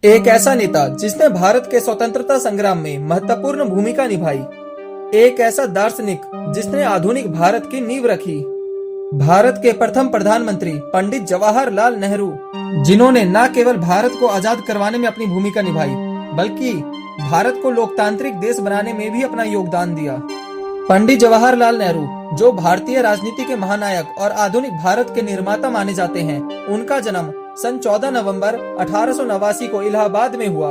एक ऐसा नेता जिसने भारत के स्वतंत्रता संग्राम में महत्वपूर्ण भूमिका निभाई। एक ऐसा दार्शनिक जिसने आधुनिक भारत की नींव रखी। भारत के प्रथम प्रधानमंत्री पंडित जवाहरलाल नेहरू, जिन्होंने न केवल भारत को आजाद करवाने में अपनी भूमिका निभाई, बल्कि भारत को लोकतांत्रिक देश बनाने में भी अपना योगदान दिया। पंडित जवाहरलाल नेहरू, जो भारतीय राजनीति के महानायक और आधुनिक भारत के निर्माता माने जाते हैं, उनका जन्म सन 14 नवंबर 1889 को इलाहाबाद में हुआ।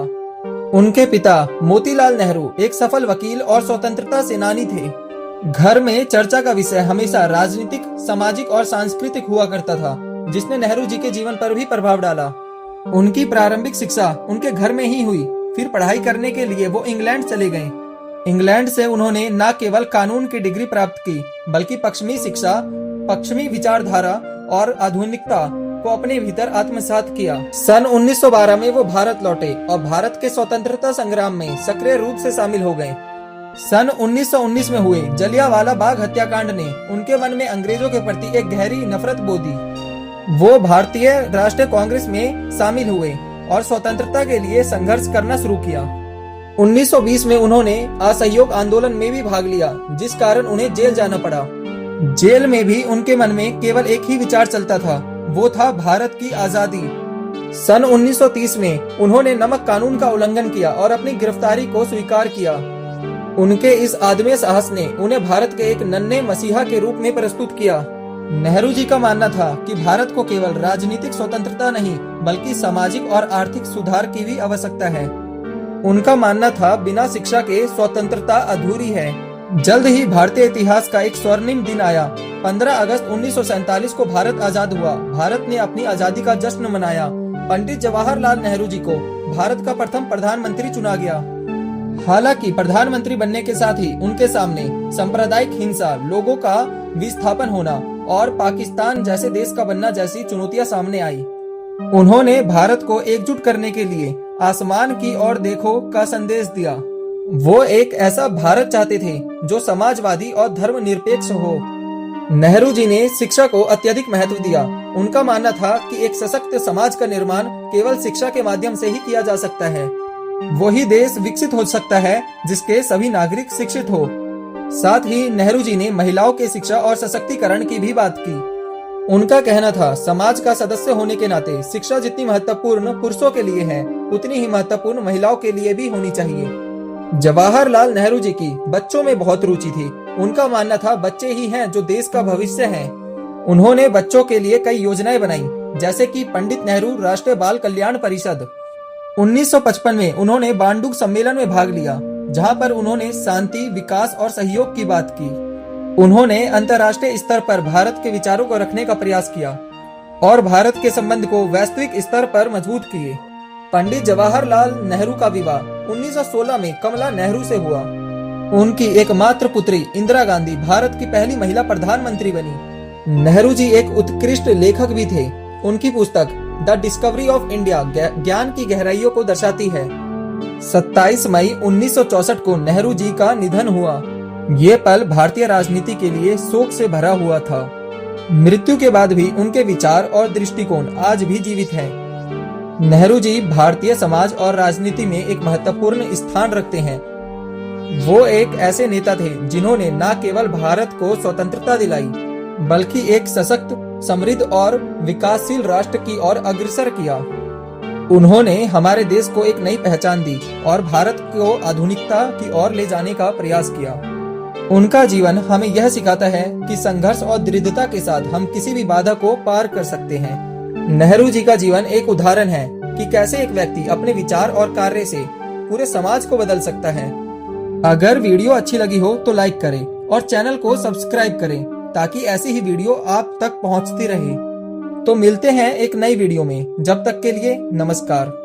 उनके पिता मोतीलाल नेहरू एक सफल वकील और स्वतंत्रता सेनानी थे। घर में चर्चा का विषय हमेशा राजनीतिक, सामाजिक और सांस्कृतिक हुआ करता था, जिसने नेहरू जी के जीवन पर भी प्रभाव डाला। उनकी प्रारंभिक शिक्षा उनके घर में ही हुई। फिर पढ़ाई करने के लिए वो इंग्लैंड चले गए। इंग्लैंड से उन्होंने न केवल कानून की डिग्री प्राप्त की, बल्कि पश्चिमी शिक्षा, पश्चिमी विचारधारा और आधुनिकता को अपने भीतर आत्मसात किया। सन 1912 में वो भारत लौटे और भारत के स्वतंत्रता संग्राम में सक्रिय रूप से शामिल हो गए। सन 1919 में हुए जलियांवाला बाग हत्याकांड ने उनके मन में अंग्रेजों के प्रति एक गहरी नफरत बो दी। वो भारतीय राष्ट्रीय कांग्रेस में शामिल हुए और स्वतंत्रता के लिए संघर्ष करना शुरू किया। 1920 में उन्होंने असहयोग आंदोलन में भी भाग लिया, जिस कारण उन्हें जेल जाना पड़ा। जेल में भी उनके मन में केवल एक ही विचार चलता था, वो था भारत की आजादी। सन 1930 में उन्होंने नमक कानून का उल्लंघन किया और अपनी गिरफ्तारी को स्वीकार किया। उनके इस आदमी साहस ने उन्हें भारत के एक नन्हे मसीहा के रूप में प्रस्तुत किया। नेहरू जी का मानना था कि भारत को केवल राजनीतिक स्वतंत्रता नहीं, बल्कि सामाजिक और आर्थिक सुधार की भी आवश्यकता है। उनका मानना था बिना शिक्षा के स्वतंत्रता अधूरी है। जल्द ही भारतीय इतिहास का एक स्वर्णिम दिन आया। 15 अगस्त 1947 को भारत आजाद हुआ। भारत ने अपनी आजादी का जश्न मनाया। पंडित जवाहरलाल नेहरू जी को भारत का प्रथम प्रधानमंत्री चुना गया। हालांकि प्रधानमंत्री बनने के साथ ही उनके सामने सांप्रदायिक हिंसा, लोगों का विस्थापन होना और पाकिस्तान जैसे देश का बनना जैसी चुनौतियां सामने आई। उन्होंने भारत को एकजुट करने के लिए आसमान की ओर देखो का संदेश दिया। वो एक ऐसा भारत चाहते थे जो समाजवादी और धर्मनिरपेक्ष हो। नेहरू जी ने शिक्षा को अत्यधिक महत्व दिया। उनका मानना था कि एक सशक्त समाज का निर्माण केवल शिक्षा के माध्यम से ही किया जा सकता है। वही देश विकसित हो सकता है जिसके सभी नागरिक शिक्षित हो। साथ ही नेहरू जी ने महिलाओं के शिक्षा और सशक्तिकरण की भी बात की। उनका कहना था, समाज का सदस्य होने के नाते शिक्षा जितनी महत्वपूर्ण पुरुषों के लिए है, उतनी ही महत्वपूर्ण महिलाओं के लिए भी होनी चाहिए। जवाहरलाल नेहरू जी की बच्चों में बहुत रुचि थी। उनका मानना था, बच्चे ही हैं जो देश का भविष्य हैं। उन्होंने बच्चों के लिए कई योजनाएं बनाई, जैसे कि पंडित नेहरू राष्ट्रीय बाल कल्याण परिषद। 1955 में उन्होंने बांडुग सम्मेलन में भाग लिया, जहां पर उन्होंने शांति, विकास और सहयोग की बात की। उन्होंने अंतर्राष्ट्रीय स्तर पर भारत के विचारों को रखने का प्रयास किया और भारत के संबंध को वैश्विक स्तर पर मजबूत किए। पंडित जवाहरलाल नेहरू का विवाह 1916 में कमला नेहरू से हुआ। उनकी एकमात्र पुत्री इंदिरा गांधी भारत की पहली महिला प्रधानमंत्री बनी। नेहरू जी एक उत्कृष्ट लेखक भी थे। उनकी पुस्तक द डिस्कवरी ऑफ इंडिया ज्ञान की गहराइयों को दर्शाती है। 27 मई 1964 को नेहरू जी का निधन हुआ। ये पल भारतीय राजनीति के लिए शोक से भरा हुआ था। मृत्यु के बाद भी उनके विचार और दृष्टिकोण आज भी जीवित हैं। नेहरू जी भारतीय समाज और राजनीति में एक महत्वपूर्ण स्थान रखते हैं। वो एक ऐसे नेता थे जिन्होंने न केवल भारत को स्वतंत्रता दिलाई, बल्कि एक सशक्त, समृद्ध और विकासशील राष्ट्र की ओर अग्रसर किया। उन्होंने हमारे देश को एक नई पहचान दी और भारत को आधुनिकता की ओर ले जाने का प्रयास किया। उनका जीवन हमें यह सिखाता है कि संघर्ष और दृढ़ता के साथ हम किसी भी बाधा को पार कर सकते हैं। नेहरू जी का जीवन एक उदाहरण है कि कैसे एक व्यक्ति अपने विचार और कार्य से पूरे समाज को बदल सकता है। अगर वीडियो अच्छी लगी हो तो लाइक करें और चैनल को सब्सक्राइब करें, ताकि ऐसी ही वीडियो आप तक पहुंचती रहे। तो मिलते हैं एक नई वीडियो में। जब तक के लिए नमस्कार।